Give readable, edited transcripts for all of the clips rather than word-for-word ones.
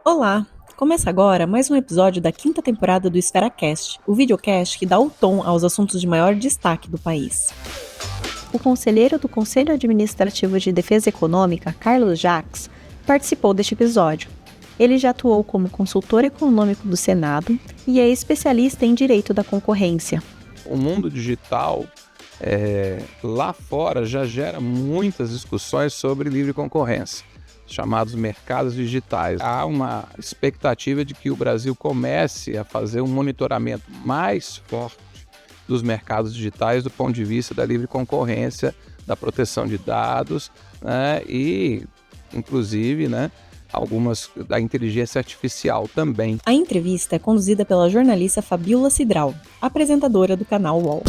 Olá! Começa agora mais um episódio da quinta temporada do EsferaCast, o videocast que dá o tom aos assuntos de maior destaque do país. O conselheiro do Conselho Administrativo de Defesa Econômica, Carlos Jacques, participou deste episódio. Ele já atuou como consultor econômico do Senado e é especialista em direito da concorrência. O mundo digital, lá fora, já gera muitas discussões sobre livre concorrência, chamados mercados digitais. Há uma expectativa de que o Brasil comece a fazer um monitoramento mais forte dos mercados digitais do ponto de vista da livre concorrência, da proteção de dados, né, e, inclusive, algumas da inteligência artificial também. A entrevista é conduzida pela jornalista Fabiola Cidral, apresentadora do canal UOL.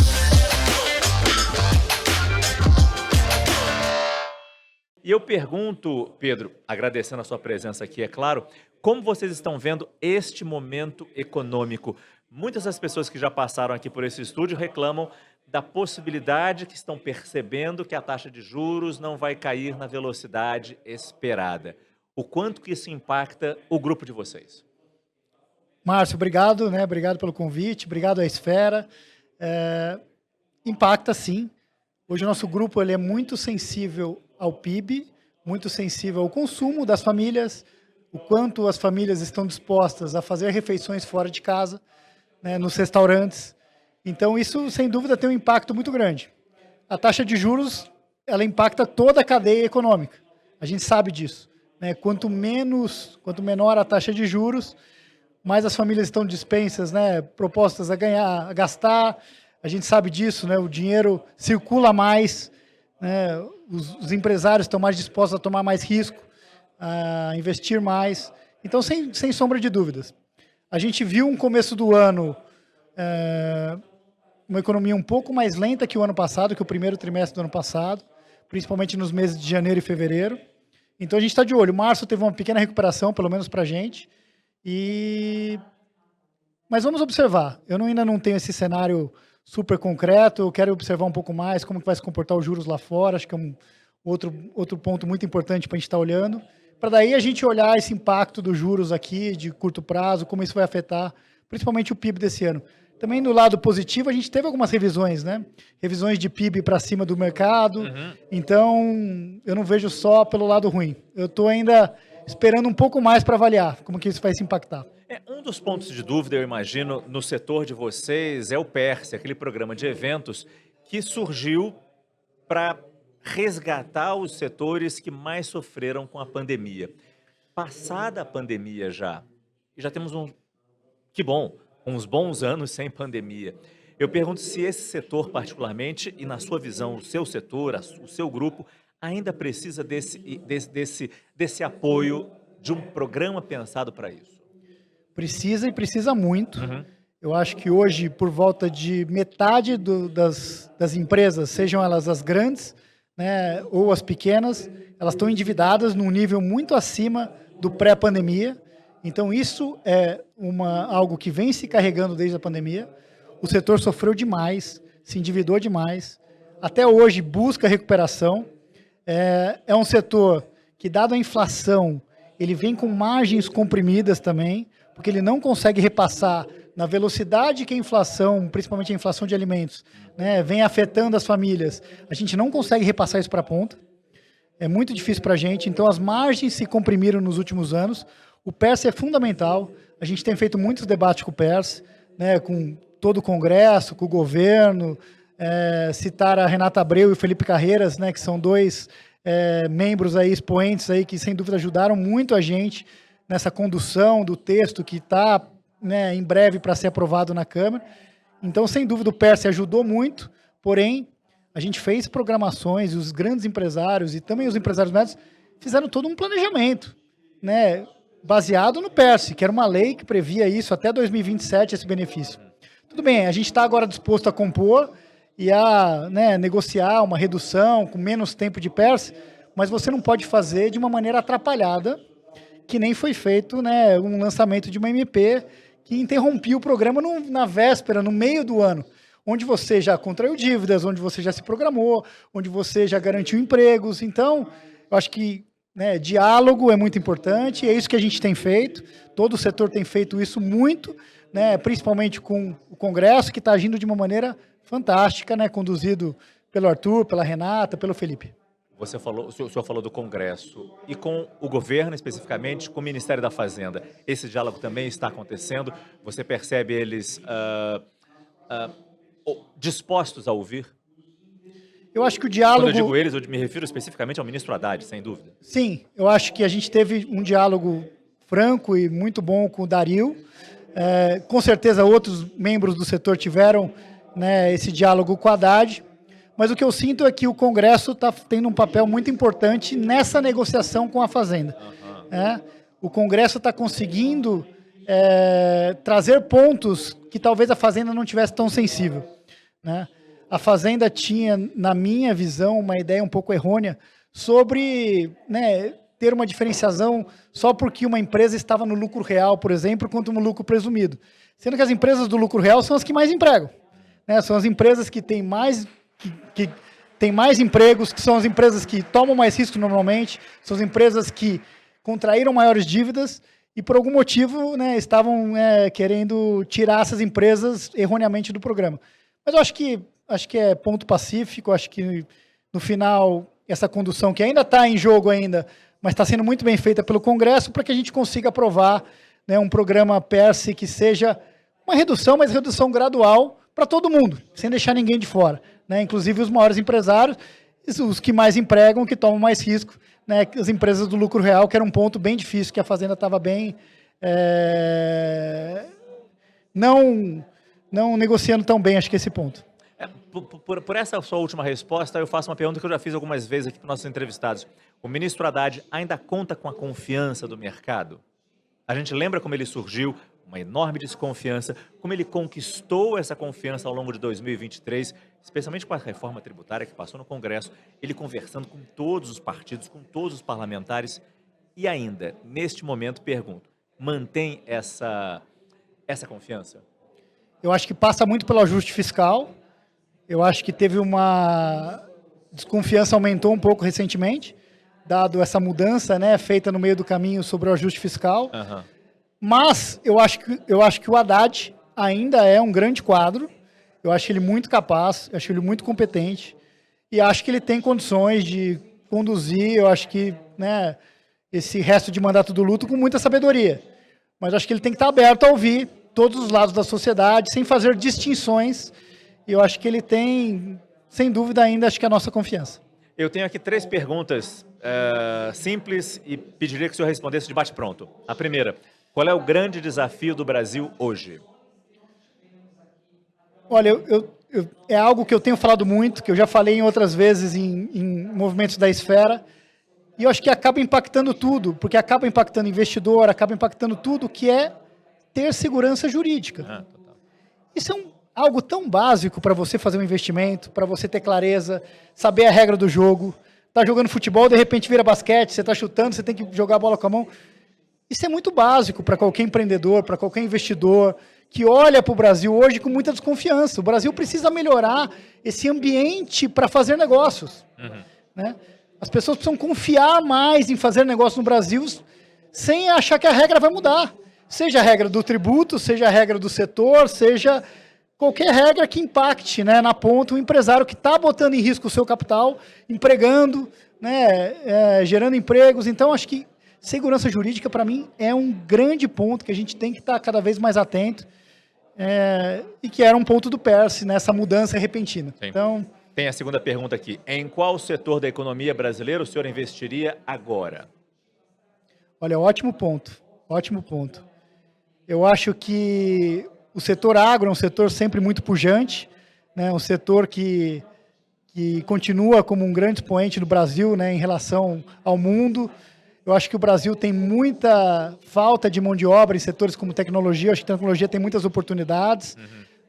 E eu pergunto, Pedro, agradecendo a sua presença aqui, é claro, como vocês estão vendo este momento econômico? Muitas das pessoas que já passaram aqui por esse estúdio reclamam da possibilidade que estão percebendo que a taxa de juros não vai cair na velocidade esperada. O quanto que isso impacta o grupo de vocês? Márcio, obrigado, Obrigado pelo convite, obrigado à Esfera. Impacta sim. Hoje o nosso grupo ele é muito sensível ao PIB, muito sensível ao consumo das famílias, o quanto as famílias estão dispostas a fazer refeições fora de casa, nos restaurantes. Então isso, sem dúvida, tem um impacto muito grande. A taxa de juros, ela impacta toda a cadeia econômica. A gente sabe disso. Quanto menor a taxa de juros, mais as famílias estão dispensas, propostas a gastar. A gente sabe disso, o dinheiro circula mais, os empresários estão mais dispostos a tomar mais risco, a investir mais. Então, sem sombra de dúvidas. A gente viu um começo do ano, uma economia um pouco mais lenta que o ano passado, que o primeiro trimestre do ano passado, principalmente nos meses de janeiro e fevereiro. Então, a gente está de olho. Março teve uma pequena recuperação, pelo menos para a gente. Mas vamos observar. Eu ainda não tenho esse cenário super concreto, eu quero observar um pouco mais como que vai se comportar os juros lá fora, acho que é um outro ponto muito importante para a gente estar olhando, para daí a gente olhar esse impacto dos juros aqui, de curto prazo, como isso vai afetar, principalmente o PIB desse ano. Também no lado positivo, a gente teve algumas revisões, Revisões de PIB para cima do mercado, Então eu não vejo só pelo lado ruim. Eu estou ainda esperando um pouco mais para avaliar como que isso vai se impactar. Um dos pontos de dúvida, eu imagino, no setor de vocês é o PERSE, aquele programa de eventos que surgiu para resgatar os setores que mais sofreram com a pandemia. Passada a pandemia já temos uns bons anos sem pandemia. Eu pergunto se esse setor particularmente, e na sua visão, o seu setor, o seu grupo, ainda precisa desse apoio de um programa pensado para isso. Precisa e precisa muito. Eu acho que hoje, por volta de metade das empresas, sejam elas as grandes, ou as pequenas, elas estão endividadas num nível muito acima do pré-pandemia. Então, isso é algo que vem se carregando desde a pandemia. O setor sofreu demais, se endividou demais. Até hoje, busca recuperação. É um setor que, dado a inflação, ele vem com margens comprimidas também, porque ele não consegue repassar na velocidade que a inflação, principalmente a inflação de alimentos, vem afetando as famílias. A gente não consegue repassar isso para a ponta. É muito difícil para a gente. Então, as margens se comprimiram nos últimos anos. O PERSE é fundamental. A gente tem feito muitos debates com o PERSE, com todo o Congresso, com o governo. Citar a Renata Abreu e o Felipe Carreiras, que são dois membros aí, expoentes aí, que sem dúvida ajudaram muito a gente nessa condução do texto que está em breve para ser aprovado na Câmara. Então, sem dúvida, o PERSE ajudou muito, porém, a gente fez programações, e os grandes empresários e também os empresários médios fizeram todo um planejamento, baseado no PERSE, que era uma lei que previa isso até 2027, esse benefício. Tudo bem, a gente está agora disposto a compor e a negociar uma redução com menos tempo de PERSE, mas você não pode fazer de uma maneira atrapalhada, que nem foi feito um lançamento de uma MP que interrompia o programa na véspera, no meio do ano, onde você já contraiu dívidas, onde você já se programou, onde você já garantiu empregos. Então, eu acho que né, diálogo é muito importante, é isso que a gente tem feito, todo o setor tem feito isso muito, né, principalmente com o Congresso, que está agindo de uma maneira fantástica, né, conduzido pelo Arthur, pela Renata, pelo Felipe. O senhor falou do Congresso e com o governo, especificamente, com o Ministério da Fazenda. Esse diálogo também está acontecendo? Você percebe eles dispostos a ouvir? Eu acho que o diálogo... Quando eu digo eles, eu me refiro especificamente ao ministro Haddad, sem dúvida. Sim, eu acho que a gente teve um diálogo franco e muito bom com o Dario. Com certeza outros membros do setor tiveram, né, esse diálogo com o Haddad. Mas o que eu sinto é que o Congresso está tendo um papel muito importante nessa negociação com a Fazenda. O Congresso está conseguindo trazer pontos que talvez a Fazenda não tivesse tão sensível, né? A Fazenda tinha, na minha visão, uma ideia um pouco errônea sobre, né, ter uma diferenciação só porque uma empresa estava no lucro real, por exemplo, quanto no lucro presumido. Sendo que as empresas do lucro real são as que mais empregam, né? São as empresas que têm mais empregos, que são as empresas que tomam mais risco normalmente, são as empresas que contraíram maiores dívidas e, por algum motivo, né, estavam querendo tirar essas empresas erroneamente do programa. Mas eu acho que é ponto pacífico, acho que no final essa condução que ainda está em jogo ainda, mas está sendo muito bem feita pelo Congresso para que a gente consiga aprovar, né, um programa PERSE que seja uma redução, mas redução gradual para todo mundo, sem deixar ninguém de fora, né, inclusive os maiores empresários, os que mais empregam, que tomam mais risco, né, as empresas do lucro real, que era um ponto bem difícil, que a Fazenda estava bem não negociando tão bem, acho que esse ponto. Por essa sua última resposta, eu faço uma pergunta que eu já fiz algumas vezes aqui para os nossos entrevistados. O ministro Haddad ainda conta com a confiança do mercado? A gente lembra como ele surgiu, uma enorme desconfiança, como ele conquistou essa confiança ao longo de 2023, especialmente com a reforma tributária que passou no Congresso, ele conversando com todos os partidos, com todos os parlamentares. E ainda, neste momento, pergunto, mantém essa confiança? Eu acho que passa muito pelo ajuste fiscal. Eu acho que teve uma desconfiança, aumentou um pouco recentemente, dado essa mudança, né, feita no meio do caminho sobre o ajuste fiscal. Mas eu acho que o Haddad ainda é um grande quadro. Eu acho ele muito capaz, eu acho ele muito competente e acho que ele tem condições de conduzir, eu acho que, né, esse resto de mandato do luto com muita sabedoria. Mas acho que ele tem que estar aberto a ouvir todos os lados da sociedade, sem fazer distinções. E eu acho que ele tem, sem dúvida ainda, acho que a nossa confiança. Eu tenho aqui 3 perguntas simples e pediria que o senhor respondesse de bate-pronto. A primeira, qual é o grande desafio do Brasil hoje? Olha, é algo que eu tenho falado muito, que eu já falei em outras vezes em movimentos da esfera, e eu acho que acaba impactando tudo, porque acaba impactando investidor, acaba impactando tudo, que é ter segurança jurídica. Isso é algo tão básico para você fazer um investimento, para você ter clareza, saber a regra do jogo. Tá jogando futebol, de repente vira basquete, você está chutando, você tem que jogar a bola com a mão. Isso é muito básico para qualquer empreendedor, para qualquer investidor que olha para o Brasil hoje com muita desconfiança. O Brasil precisa melhorar esse ambiente para fazer negócios. Né? As pessoas precisam confiar mais em fazer negócio no Brasil sem achar que a regra vai mudar. Seja a regra do tributo, seja a regra do setor, seja qualquer regra que impacte, né, na ponta o empresário que está botando em risco o seu capital, empregando, né, gerando empregos. Então, acho que segurança jurídica, para mim, é um grande ponto que a gente tem que estar cada vez mais atento e que era um ponto do PERSE, nessa mudança repentina. Sim. Então, tem a segunda pergunta aqui. Em qual setor da economia brasileira o senhor investiria agora? Olha, ótimo ponto. Ótimo ponto. Eu acho que o setor agro é um setor sempre muito pujante, né? Um setor que continua como um grande expoente do Brasil, né, em relação ao mundo. Eu acho que o Brasil tem muita falta de mão de obra em setores como tecnologia. Eu acho que a tecnologia tem muitas oportunidades.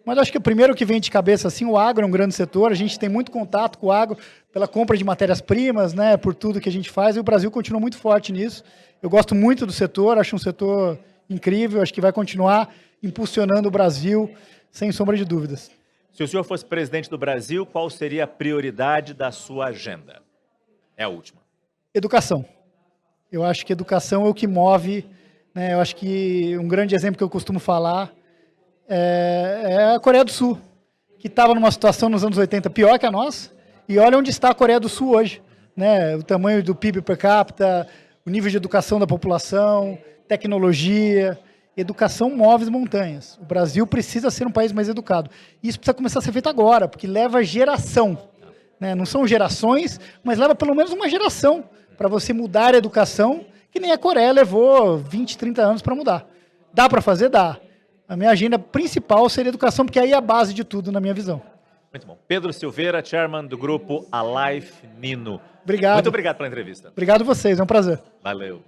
Mas acho que o primeiro que vem de cabeça, assim, o agro é um grande setor. A gente tem muito contato com o agro pela compra de matérias-primas, né, por tudo que a gente faz. E o Brasil continua muito forte nisso. Eu gosto muito do setor, acho um setor incrível. Acho que vai continuar impulsionando o Brasil, sem sombra de dúvidas. Se o senhor fosse presidente do Brasil, qual seria a prioridade da sua agenda? É a última. Educação. Eu acho que educação é o que move, né? Eu acho que um grande exemplo que eu costumo falar é a Coreia do Sul, que estava numa situação nos anos 80 pior que a nossa, e olha onde está a Coreia do Sul hoje, né? O tamanho do PIB per capita, o nível de educação da população, tecnologia. Educação move as montanhas. O Brasil precisa ser um país mais educado. Isso precisa começar a ser feito agora, porque leva geração, né? Não são gerações, mas leva pelo menos uma geração para você mudar a educação, que nem a Coreia levou 20, 30 anos para mudar. Dá para fazer? Dá. A minha agenda principal seria educação, porque aí é a base de tudo, na minha visão. Muito bom. Pedro Silveira, chairman do grupo Alife Nino. Obrigado. Muito obrigado pela entrevista. Obrigado a vocês, é um prazer. Valeu.